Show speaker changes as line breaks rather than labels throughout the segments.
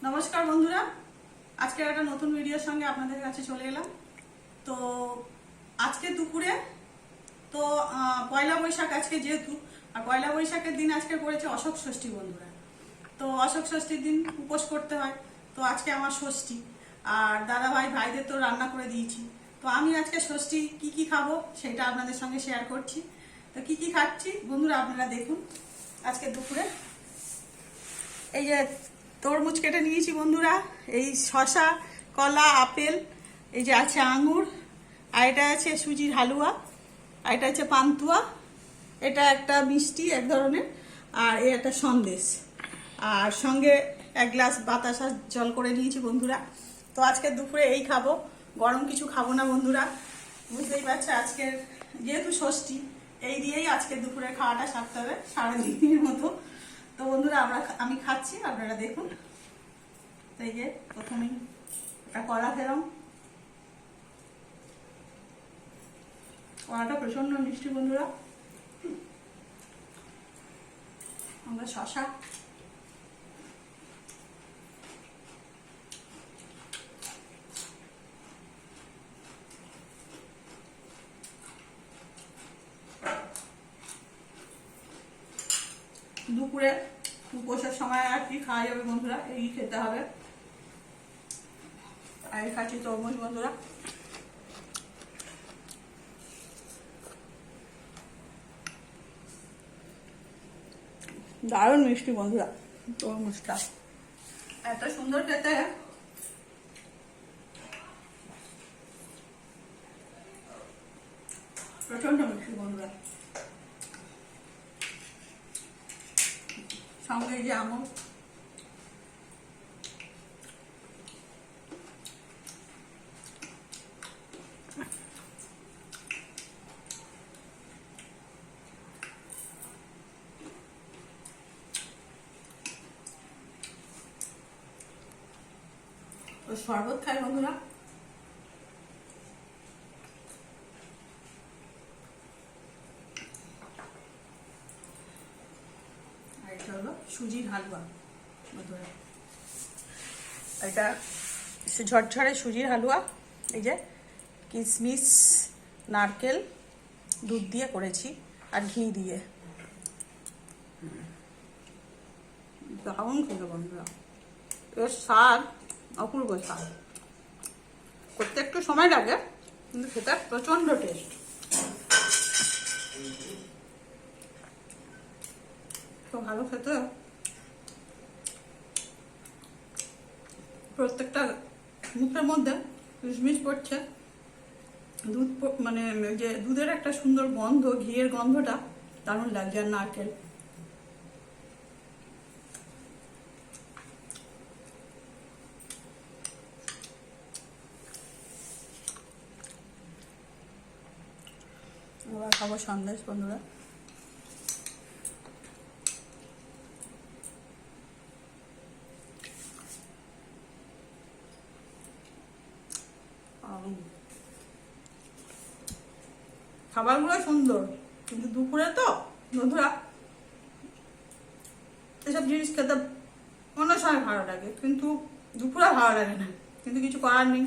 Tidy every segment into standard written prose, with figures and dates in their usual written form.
নমস্কার বন্ধুরা, আজকে একটা নতুন ভিডিওর সঙ্গে আপনাদের কাছে চলে এলাম। তো আজকে দুপুরে তো পয়লা বৈশাখ আজকে যেহেতু, আর পয়লা বৈশাখের দিন আজকে পড়েছে অশোক ষষ্ঠী বন্ধুরা। তো অশোক ষষ্ঠীর দিন উপোস করতে হয়। তো আজকে আমার ষষ্ঠী, আর দাদা ভাইদের তো রান্না করে দিয়েছি। তো আমি আজকে ষষ্ঠী কি কি খাবো সেটা আপনাদের সঙ্গে শেয়ার করছি। তো কি কি খাচ্ছি বন্ধুরা আপনারা দেখুন। আজকে দুপুরে এই যে তরমুজ কেটে নিয়েছি বন্ধুরা, এই শশা, কলা, আপেল, এই যে আছে আঙুর, আর এটা আছে সুজির হালুয়া, আর এটা আছে পান্তুয়া, এটা একটা মিষ্টি এক ধরনের, আর এই একটা সন্দেশ, আর সঙ্গে এক গ্লাস বাতাসা জল করে নিয়েছি বন্ধুরা। তো আজকে দুপুরে এই খাবো, গরম কিছু খাবো না বন্ধুরা, বুঝতেই পারছে। আজকের যেহেতু ষষ্ঠী, এই দিয়েই আজকে দুপুরে খাওয়াটা সারতে হবে 3:30 মতো। তো বন্ধুরা আমি খাচ্ছি, আপনারা দেখুন। এই যে প্রথমেই একটা কলা খেলাম, কলাটা প্রচন্ড মিষ্টি বন্ধুরা। আমরা শশা, দুপুরে উপোসের সময় আর কি খাওয়া যাবে বন্ধুরা, এই খেতে হবে। আর খাচ্ছি তরমুজ বন্ধুরা, দারুণ মিষ্টি বন্ধুরা তরমুজটা, এত সুন্দর খেতে, প্রচন্ড মিষ্টি বন্ধুরা। সঙ্গে যে আমল, শরবত খাই বন্ধুরা। আর এটা হলো সুজির হালুয়া বন্ধুরা, এটা ঝরঝরে সুজির হালুয়া, এই যে কিশমিশ, নারকেল, দুধ দিয়ে করেছি আর ঘি দিয়ে, দারুণ খেতে বন্ধুরা। এর স্বাদ অপূর্ব স্বাদ, করতে একটু সময় লাগে কিন্তু খেতে প্রচন্ড টেস্ট। তো ভালো খেতে, প্রত্যেকটা মুখের মধ্যে কিশমিশ পড়ছে, দুধ মানে যে দুধের একটা সুন্দর গন্ধ, ঘিয়ের গন্ধটা দারুণ লাগছে, আর নারকেল। আবার খাবো সন্দেশ বন্ধুরা, খাবারগুলো সুন্দর কিন্তু দুপুরে তো বন্ধুরা এসব জিনিস খেতে অন্য সময় ভালো লাগে, কিন্তু দুপুরে ভালো লাগে না, কিন্তু কিছু করার নেই,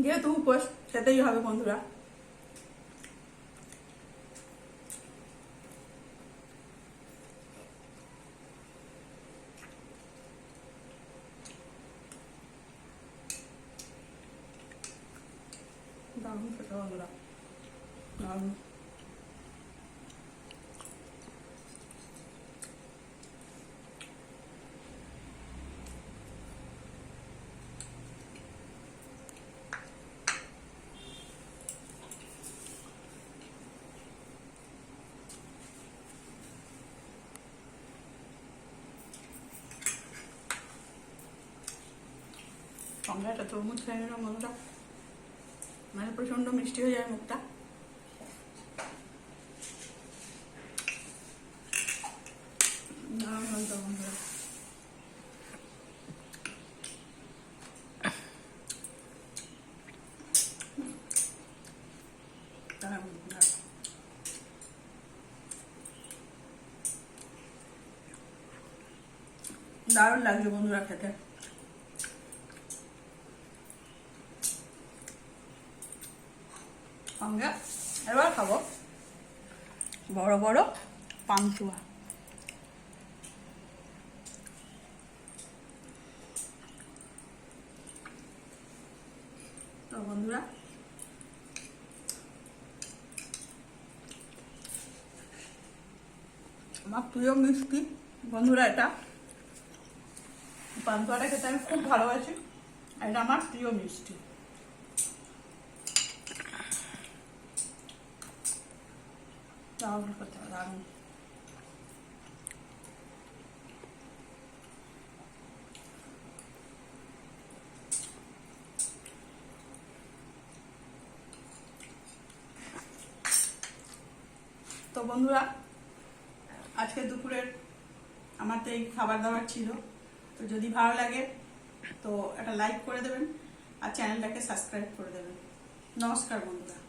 যেহেতু উপোস খেতেই হবে বন্ধুরা। দারুণ খেতে বন্ধুরা, দারুণ। সঙ্গে একটা তরমুজ খেয়ে নিলাম বন্ধুরা, মানে প্রচন্ড মিষ্টি হয়ে যায় মুখটা। বন্ধুরা দারুণ লাগছে বন্ধুরা খেতে। সঙ্গে এবার খাবো বড় বড় পান্তুয়া। তো বন্ধুরা, আমার প্রিয় মিষ্টি বন্ধুরা, এটা পান্তুয়াটা খেতে আমি খুব ভালোবাসি। এটা আমার প্রিয় মিষ্টি। দারুণ করতে হবে, দারুণ। তো বন্ধুরা, আজকে দুপুরের আমার তো এই খাবার দাবার ছিল। তো যদি ভালো লাগে তো একটা লাইক করে দেবেন আর চ্যানেলটাকে সাবস্ক্রাইব করে দেবেন। নমস্কার বন্ধুরা।